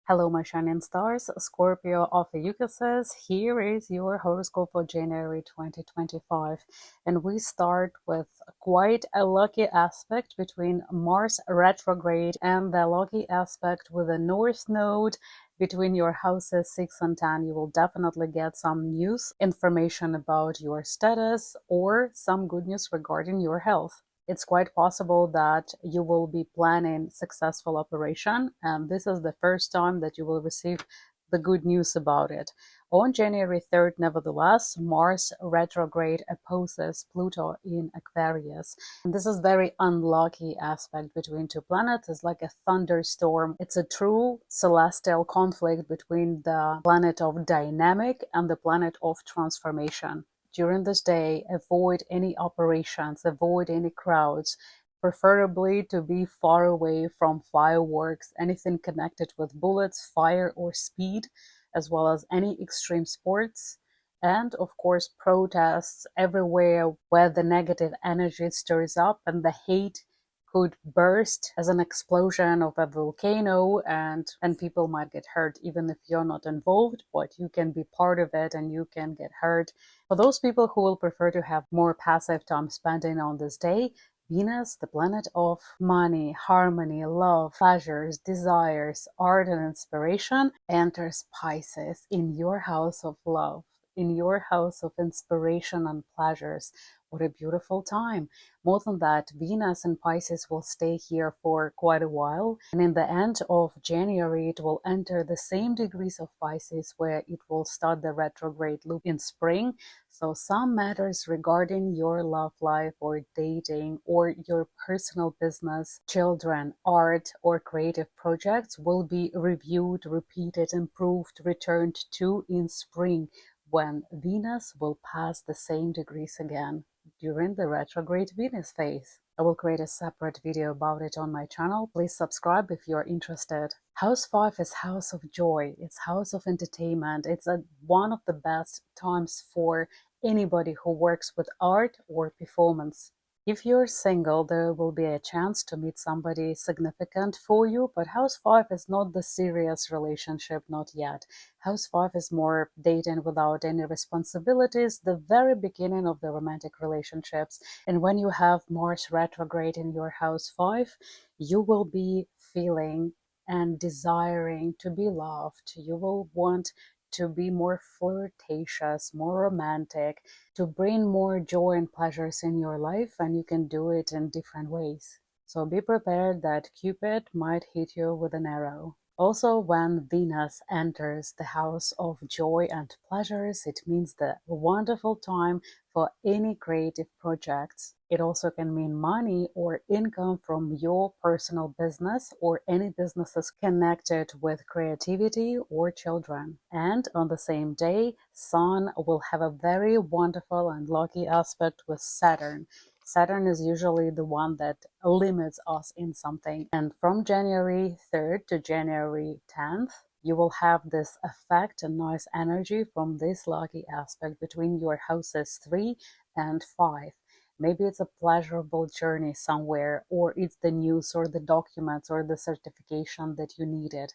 Hello, my shining stars. Scorpio Ophiuchus says, here is your horoscope for January 2025. And we start with quite a lucky aspect between Mars retrograde and the lucky aspect with the North Node between your houses 6 and 10. You will definitely get some news, information about your status, or some good news regarding your health. It's quite possible that you will be planning successful operation, and this is the first time that you will receive the good news about it. On January 3rd, nevertheless, Mars retrograde opposes Pluto in Aquarius. And this is very unlucky aspect between two planets. It's like a thunderstorm. It's a true celestial conflict between the planet of dynamic and the planet of transformation. During this day, avoid any operations, avoid any crowds, preferably to be far away from fireworks, anything connected with bullets, fire, or speed, as well as any extreme sports, and of course protests everywhere where the negative energy stirs up and the hate could burst as an explosion of a volcano, and people might get hurt even if you're not involved, but you can be part of it and you can get hurt. For those people who will prefer to have more passive time spending on this day, Venus, the planet of money, harmony, love, pleasures, desires, art, and inspiration, enters Pisces in your house of love, in your house of inspiration and pleasures. What a beautiful time. More than that, Venus in Pisces will stay here for quite a while, and in the end of January it will enter the same degrees of Pisces where it will start the retrograde loop in spring. So some matters regarding your love life or dating or your personal business, children, art, or creative projects will be reviewed, repeated, improved, returned to in spring, when Venus will pass the same degrees again during the retrograde Venus phase. I will create a separate video about it on my channel. Please subscribe if you're interested. House 5 is house of joy. It's house of entertainment. It's one of the best times for anybody who works with art or performance. If you're single, there will be a chance to meet somebody significant for you, but House 5 is not the serious relationship, not yet. House 5 is more dating without any responsibilities, the very beginning of the romantic relationships. And when you have Mars retrograde in your House 5, you will be feeling and desiring to be loved. You will want to be more flirtatious, more romantic, to bring more joy and pleasures in your life, and you can do it in different ways. So be prepared that Cupid might hit you with an arrow. Also, when Venus enters the house of joy and pleasures, it means the wonderful time for any creative projects. It also can mean money or income from your personal business or any businesses connected with creativity or children. And on the same day, Sun will have a very wonderful and lucky aspect with Saturn. Saturn is usually the one that limits us in something. And from January 3rd to January 10th, you will have this effect and nice energy from this lucky aspect between your houses 3 and 5. Maybe it's a pleasurable journey somewhere, or it's the news or the documents or the certification that you needed.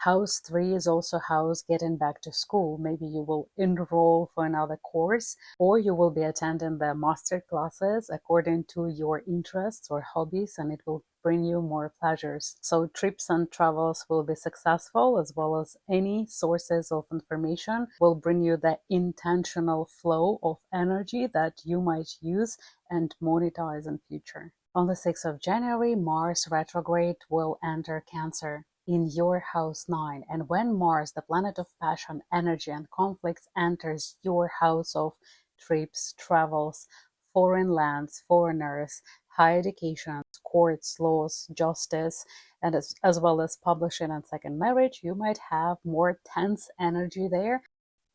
House 3 is also house getting back to school. Maybe you will enroll for another course, or you will be attending the master classes according to your interests or hobbies, and it will bring you more pleasures. So trips and travels will be successful, as well as any sources of information will bring you the intentional flow of energy that you might use and monetize in future. On the 6th of January, Mars retrograde will enter Cancer in your house 9. And when Mars, the planet of passion, energy, and conflicts, enters your house of trips, travels, foreign lands, foreigners, higher education, courts, laws, justice, and as well as publishing and second marriage, you might have more tense energy there.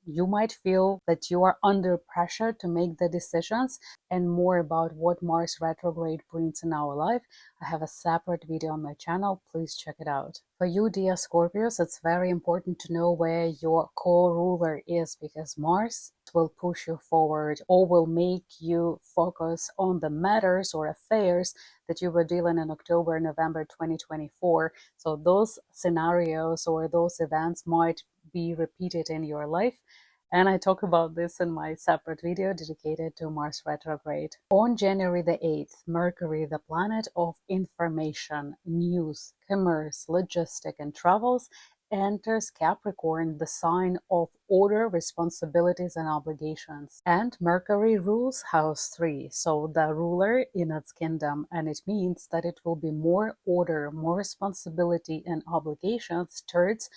You might feel that you are under pressure to make the decisions. And more about what Mars retrograde brings in our life, I have a separate video on my channel. Please check it out. For you, dear Scorpios, it's very important to know where your co-ruler is, because Mars will push you forward or will make you focus on the matters or affairs that you were dealing in October, November 2024. So those scenarios or those events might be repeated in your life. And I talk about this in my separate video dedicated to Mars retrograde. On January the 8th, Mercury, the planet of information, news, commerce, logistic, and travels, enters Capricorn, the sign of order, responsibilities, and obligations. And Mercury rules house 3, so the ruler in its kingdom, and it means that it will be more order, more responsibility, and obligations towards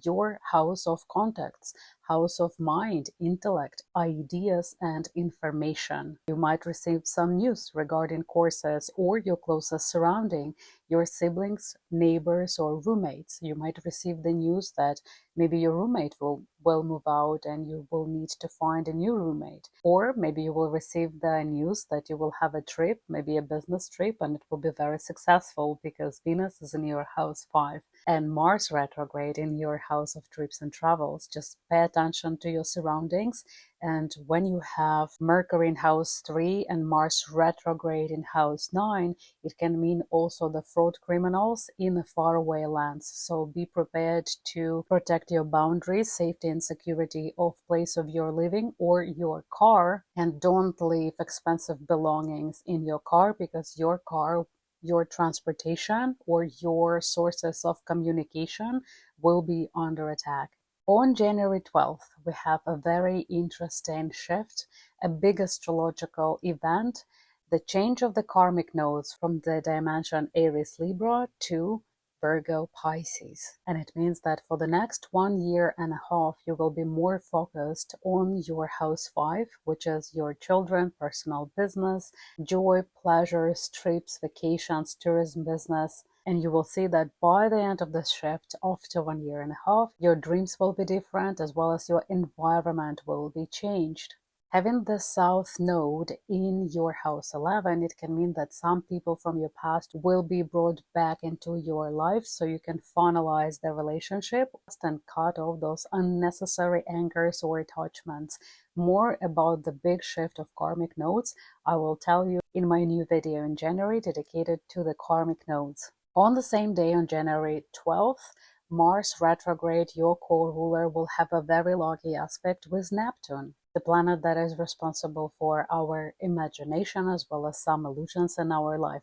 your house of contacts, house of mind, intellect, ideas, and information. You might receive some news regarding courses or your closest surrounding, your siblings, neighbors, or roommates. You might receive the news that maybe your roommate will move out and you will need to find a new roommate. Or maybe you will receive the news that you will have a trip, maybe a business trip, and it will be very successful because Venus is in your house 5 and Mars retrograde in your house of trips and travels. Just pay attention to your surroundings. And when you have Mercury in house 3 and Mars retrograde in house 9, it can mean also the fraud criminals in the faraway lands. So be prepared to protect your boundaries, safety and security of place of your living or your car. And don't leave expensive belongings in your car, because your car, your transportation, or your sources of communication will be under attack. On January 12th, we have a very interesting shift, a big astrological event, the change of the karmic nodes from the dimension Aries Libra to Virgo Pisces. And it means that for the next 1.5 years, you will be more focused on your house 5, which is your children, personal business, joy, pleasures, trips, vacations, tourism business. And you will see that by the end of this shift, after 1.5 years, your dreams will be different, as well as your environment will be changed. Having the South Node in your house 11, it can mean that some people from your past will be brought back into your life, so you can finalize the relationship and cut off those unnecessary anchors or attachments. More about the big shift of karmic nodes I will tell you in my new video in January dedicated to the karmic nodes. On the same day, on January 12th, Mars retrograde, your core ruler, will have a very lucky aspect with Neptune, the planet that is responsible for our imagination as well as some illusions in our life.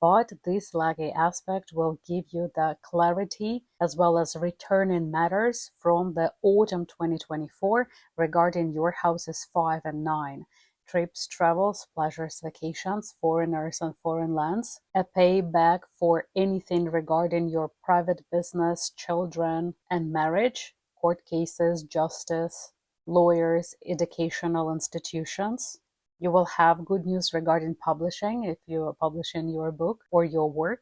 But this lucky aspect will give you the clarity as well as return in matters from the autumn 2024 regarding your houses 5 and 9. Trips, travels, pleasures, vacations, foreigners and foreign lands, a payback for anything regarding your private business, children, and marriage, court cases, justice, lawyers, educational institutions. You will have good news regarding publishing if you are publishing your book or your work,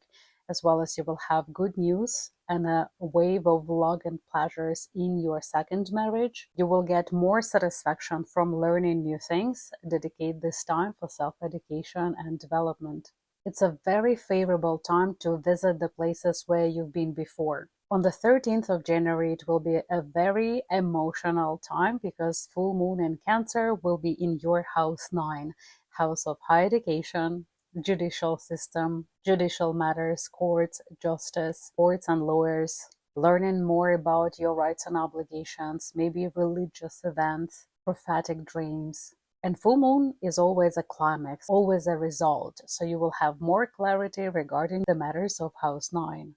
as well as you will have good news and a wave of luck and pleasures in your second marriage. You will get more satisfaction from learning new things. Dedicate this time for self-education and development. It's a very favorable time to visit the places where you've been before. On the 13th of January, it will be a very emotional time because full moon in Cancer will be in your house 9, house of higher education, judicial system, judicial matters, courts, justice, courts and lawyers, learning more about your rights and obligations, maybe religious events, prophetic dreams. And full moon is always a climax, always a result, so you will have more clarity regarding the matters of house 9.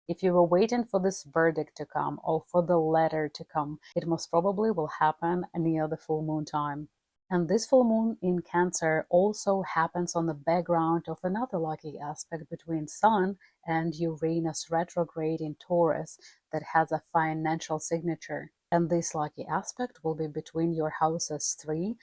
If you were waiting for this verdict to come or for the letter to come, it most probably will happen near the full moon time. And this full moon in Cancer also happens on the background of another lucky aspect between Sun and Uranus retrograde in Taurus that has a financial signature. And this lucky aspect will be between your houses 3,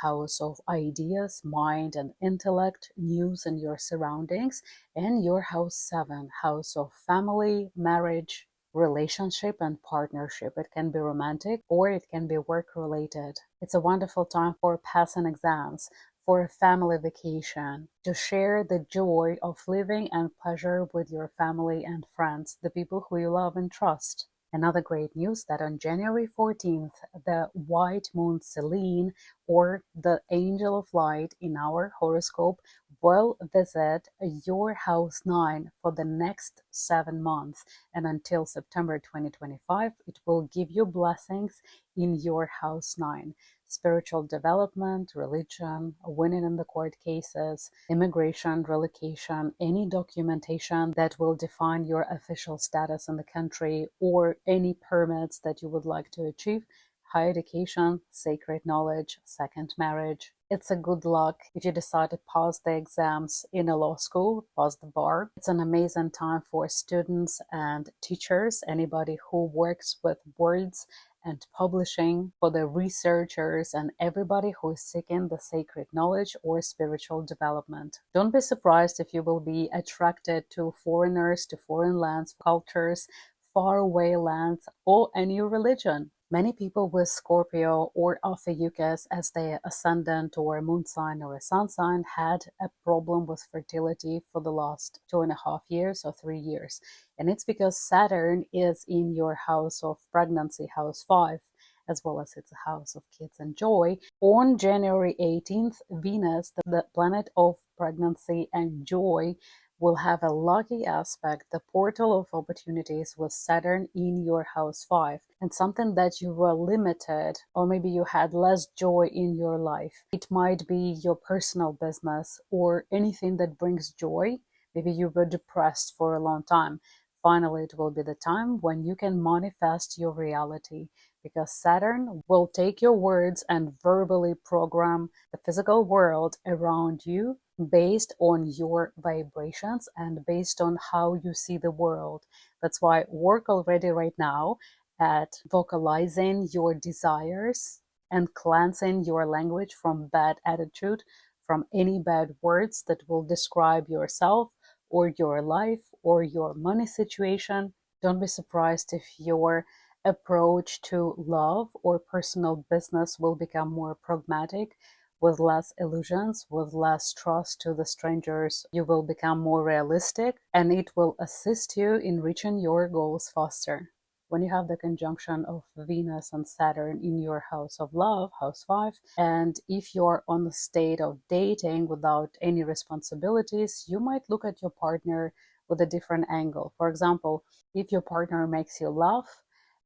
house of ideas, mind and intellect, news and your surroundings, and your house 7, house of family, marriage, relationship and partnership. It can be romantic or it can be work related. It's a wonderful time for passing exams, for a family vacation, to share the joy of living and pleasure with your family and friends, the people who you love and trust. Another great news that on January 14th, the white moon Selene, or the angel of light in our horoscope, will visit your house 9 for the next 7 months. And until September 2025, it will give you blessings in your house 9. Spiritual development, religion, winning in the court cases, immigration, relocation, any documentation that will define your official status in the country, or any permits that you would like to achieve, higher education, sacred knowledge, second marriage. It's a good luck if you decide to pass the exams in a law school, pass the bar. It's an amazing time for students and teachers, anybody who works with words and publishing, for the researchers and everybody who is seeking the sacred knowledge or spiritual development. Don't be surprised if you will be attracted to foreigners, to foreign lands, cultures, faraway lands, or a new religion. Many people with Scorpio or Ophiuchus as their ascendant or moon sign or a sun sign had a problem with fertility for the last 2.5 years or 3 years. And it's because Saturn is in your house of pregnancy, house 5, as well as it's a house of kids and joy. On January 18th, Venus, the planet of pregnancy and joy, will have a lucky aspect, the portal of opportunities with Saturn in your house 5, and something that you were limited, or maybe you had less joy in your life. It might be your personal business or anything that brings joy. Maybe you were depressed for a long time. Finally, it will be the time when you can manifest your reality, because Saturn will take your words and verbally program the physical world around you based on your vibrations and based on how you see the world. That's why work already right now at vocalizing your desires and cleansing your language from bad attitude, from any bad words that will describe yourself or your life or your money situation. Don't be surprised if your approach to love or personal business will become more pragmatic, with less illusions, with less trust to the strangers. You will become more realistic, and it will assist you in reaching your goals faster. When you have the conjunction of Venus and Saturn in your house of love, house 5, and if you're on the state of dating without any responsibilities, you might look at your partner with a different angle. For example, if your partner makes you laugh,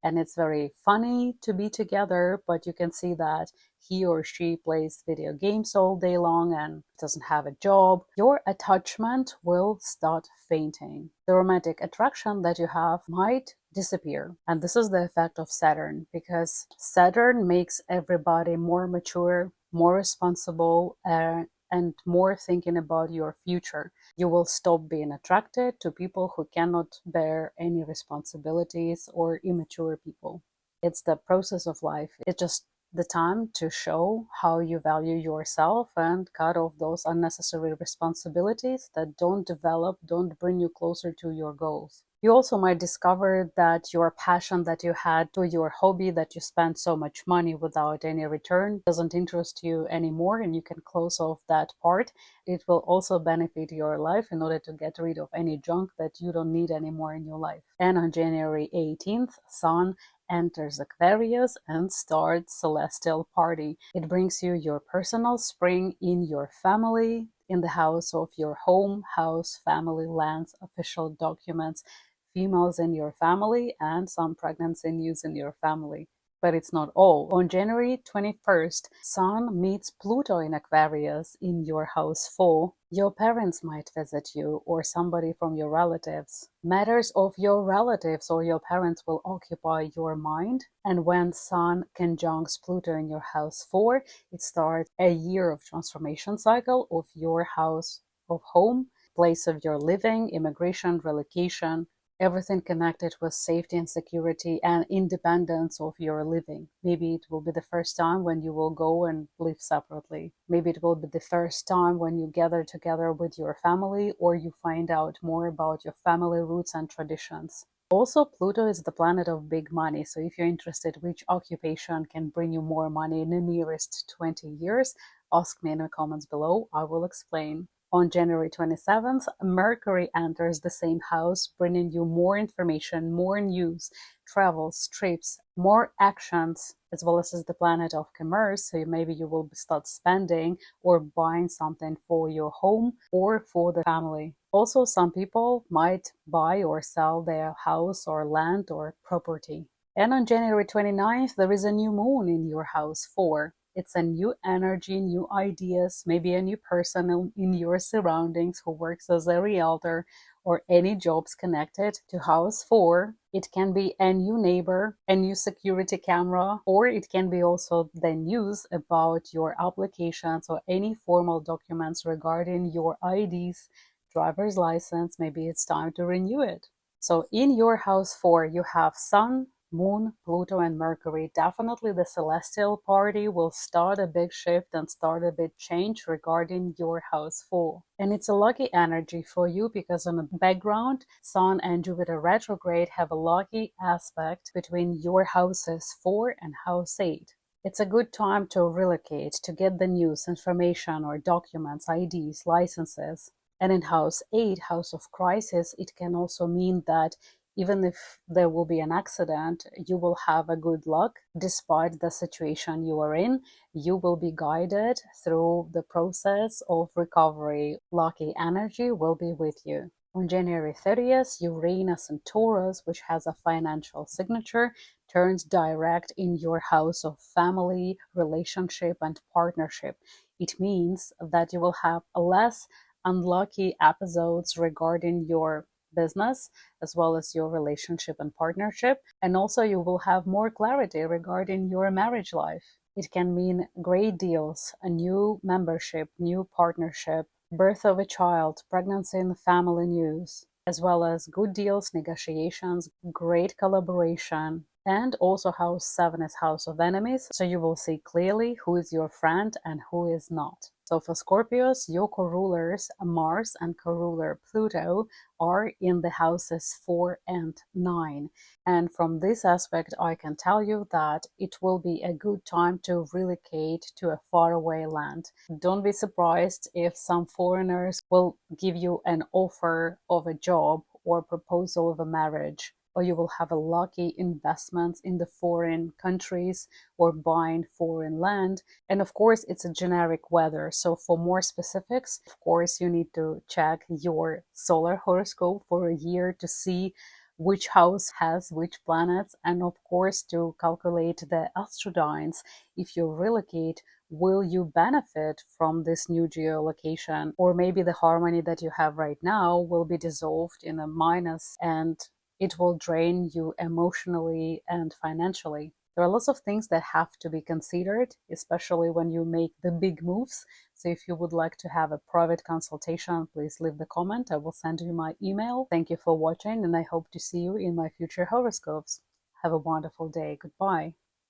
and it's very funny to be together, but you can see that he or she plays video games all day long and doesn't have a job, your attachment will start fainting. The romantic attraction that you have might disappear. And this is the effect of Saturn, because Saturn makes everybody more mature, more responsible, and more thinking about your future. You will stop being attracted to people who cannot bear any responsibilities or immature people. It's the process of life. It's just the time to show how you value yourself and cut off those unnecessary responsibilities that don't bring you closer to your goals. You also might discover that your passion that you had to your hobby that you spent so much money without any return doesn't interest you anymore, and you can close off that part. It will also benefit your life in order to get rid of any junk that you don't need anymore in your life. And on January 18th, Sun enters Aquarius and starts celestial party. It brings you your personal spring in your family, in the house of your home, house, family, lands, official documents, females in your family, and some pregnancy news in your family. But it's not all. On January 21st, Sun meets Pluto in Aquarius in your house 4. Your parents might visit you, or somebody from your relatives. Matters of your relatives or your parents will occupy your mind. And when Sun conjuncts Pluto in your house 4, it starts a year of transformation cycle of your house of home, place of your living, immigration, relocation, everything connected with safety and security and independence of your living. Maybe it will be the first time when you will go and live separately. Maybe it will be the first time when you gather together with your family, or you find out more about your family roots and traditions. Also, Pluto is the planet of big money, so if you're interested which occupation can bring you more money in the nearest 20 years, ask me in the comments below, I will explain. On January 27th, Mercury enters the same house, bringing you more information, more news, travels, trips, more actions, as well as the planet of commerce. So maybe you will start spending or buying something for your home or for the family. Also, some people might buy or sell their house or land or property. And on January 29th, there is a new moon in your house 4. It's a new energy, new ideas, maybe a new person in your surroundings who works as a realtor or any jobs connected to house 4. It can be a new neighbor, a new security camera, or it can be also the news about your applications or any formal documents regarding your IDs, driver's license. Maybe it's time to renew it. So in your house 4, you have Sun, Moon, Pluto, and Mercury. Definitely the celestial party will start a big shift and start a big change regarding your house 4. And it's a lucky energy for you because on the background, Sun and Jupiter retrograde have a lucky aspect between your houses 4 and house 8. It's a good time to relocate, to get the news, information, or documents, IDs, licenses. And in house 8, house of crisis, it can also mean that even if there will be an accident, you will have a good luck despite the situation you are in. You will be guided through the process of recovery. Lucky energy will be with you. On January 30th, Uranus in Taurus, which has a financial signature, turns direct in your house of family, relationship, and partnership. It means that you will have less unlucky episodes regarding your business as well as your relationship and partnership, and also you will have more clarity regarding your marriage life. It can mean great deals, a new membership, new partnership, birth of a child, pregnancy and family news, as well as good deals, negotiations, great collaboration. And also house 7 is house of enemies, so you will see clearly who is your friend and who is not. So for Scorpios, your co-rulers Mars and co-ruler Pluto are in the houses 4 and 9. And from this aspect, I can tell you that it will be a good time to relocate to a faraway land. Don't be surprised if some foreigners will give you an offer of a job or proposal of a marriage, or you will have a lucky investments in the foreign countries or buying foreign land. And of course, it's a generic weather. So for more specifics, of course, you need to check your solar horoscope for a year to see which house has which planets, and of course to calculate the astrodynes. If you relocate, will you benefit from this new geolocation? Or maybe the harmony that you have right now will be dissolved in a minus and it will drain you emotionally and financially. There are lots of things that have to be considered, especially when you make the big moves. So if you would like to have a private consultation, please leave the comment. I will send you my email. Thank you for watching, and I hope to see you in my future horoscopes. Have a wonderful day. Goodbye.